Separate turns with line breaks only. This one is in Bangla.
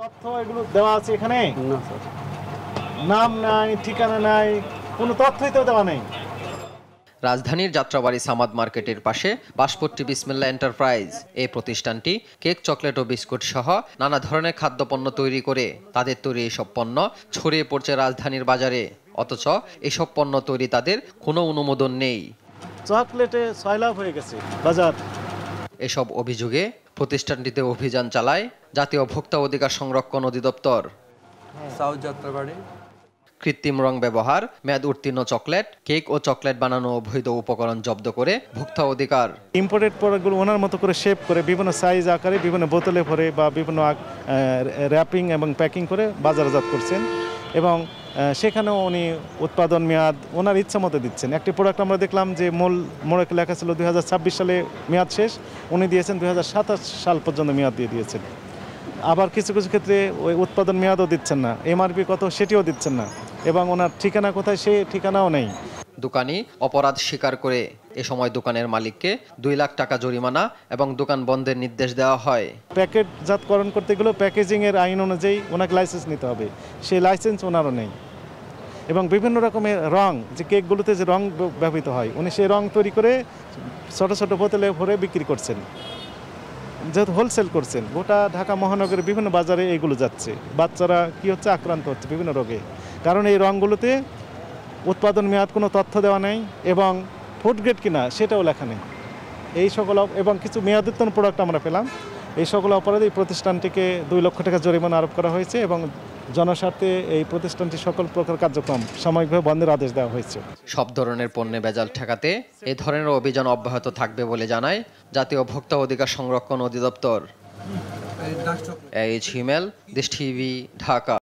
তথ্য এগুলো দেওয়া আছে এখানে?
না স্যার।
নাম নাই, ঠিকানা নাই, কোনো তথ্যই তো দেওয়া নেই।
রাজধানীর যাত্রাবাড়ী সামাদ মার্কেটের পাশে বাসপট্টি বিসমিল্লাহ এন্টারপ্রাইজ। এই প্রতিষ্ঠানটি কেক, চকলেট ও বিস্কুট সহ নানা ধরনের খাদ্যপণ্য তৈরি করে তাদের তৈরি এসব পণ্য ছড়িয়ে পড়ছে রাজধানীর বাজারে। অথচ এসব পণ্য তৈরি তাদের কোনো অনুমোদন নেই।
চকলেটে সয়লাভ হয়ে গেছে বাজার।
এসব অভিযোগে প্রতিষ্ঠানটিতে অভিযান চালায় জাতীয় ভোক্তা অধিকার সংরক্ষণ অধিদপ্তর।
সাউথ যাত্রাবাড়ি।
কৃত্রিম রং ব্যবহার, মেয়াদ উত্তীর্ণ চকলেট, কেক ও চকলেট বানানো অবৈধ উপকরণ জব্দ করে ভোক্তা অধিকার।
ইম্পোর্টেড প্রোডাক্টগুলো ওনার মতো করে শেপ করে বিভিন্ন সাইজ আকারে বিভিন্ন বোতলে ভরে বা বিভিন্ন র্যাপিং এবং প্যাকিং করে বাজারজাত করছেন এবং সেখানেও উনি উৎপাদন মেয়াদ ওনার ইচ্ছা মতো দিচ্ছেন। একটি প্রোডাক্ট আমরা দেখলাম যে মোড়ে লেখা ছিল 2026 সালে মেয়াদ শেষ, উনি দিয়েছেন 2027 সাল পর্যন্ত মেয়াদ দিয়ে দিয়েছেন। আবার কিছু কিছু ক্ষেত্রে ওই উৎপাদন মেয়াদও দিচ্ছেন না, এমআরপি কত সেটিও দিচ্ছেন না এবং ওনার ঠিকানা কোথায় সেই ঠিকানাও নেই।
দোকানি অপরাধ স্বীকার করে এ সময় দোকানের মালিককে 2 লাখ টাকা জরিমানা এবং দোকান বন্ধের নির্দেশ দেওয়া হয়।
প্যাকেটজাতকরণ করতে গেলেও প্যাকেজিংয়ের আইন অনুযায়ী ওনাকে লাইসেন্স নিতে হবে, সেই লাইসেন্স ওনারও নেই। এবং বিভিন্ন রকমের রং, যে কেকগুলোতে যে রং ব্যবহৃত হয়, উনি সেই রং তৈরি করে ছোট ছোট বোতলে ভরে বিক্রি করছেন, যেহেতু হোলসেল করছেন। গোটা ঢাকা মহানগরের বিভিন্ন বাজারে এইগুলো যাচ্ছে। বাচ্চারা কি হচ্ছে, আক্রান্ত হচ্ছে বিভিন্ন রোগে, কারণ এই রঙগুলোতে উৎপাদন মেয়াদ কোনো তথ্য দেওয়া নেই এবং ফুড গ্রেড কিনা সেটাও লেখা নেই। এই সকল এবং কিছু মেয়াদোত্তীর্ণ প্রোডাক্ট আমরা পেলাম। এই সকল অপরাধে এই প্রতিষ্ঠানটিকে 2 লক্ষ টাকা জরিমানা আরোপ করা হয়েছে এবং জনস্বার্থে এই প্রতিষ্ঠানটি সকল প্রকার কার্যক্রম সাময়িকভাবে বন্ধের আদেশ দেওয়া হয়েছে।
সব ধরনের পণ্যে ভেজাল ঠেকাতে এ ধরনের অভিযান অব্যাহত থাকবে বলে জানায় জাতীয় ভোক্তা অধিকার সংরক্ষণ অধিদপ্তর। এইচ হিমেল, দেশ টিভি, ঢাকা।